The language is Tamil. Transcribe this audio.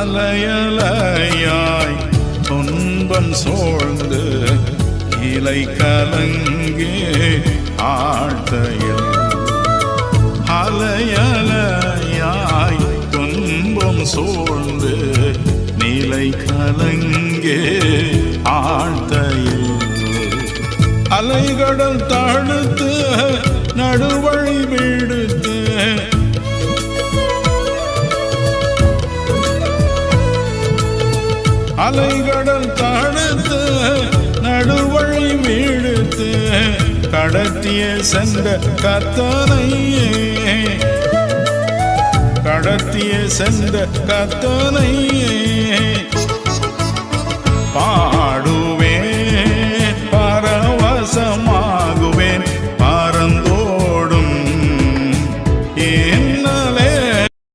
அலையலையாய் துன்பம் சூழ்ந்து இலை கலங்கி ஆழ்த்தையில் அலையலையாய் துன்பம் சூழ்ந்து நிலை கலங்கே ஆழ்த்தையில் அலைகடல் தாழ்த்து நடுவழி விடுத்து அலைகடல் தாழ்த்து நடுவழி விடுத்து கடத்திய சென்ற கர்த்தனையே கடத்திய சென்ற கர்த்தனையே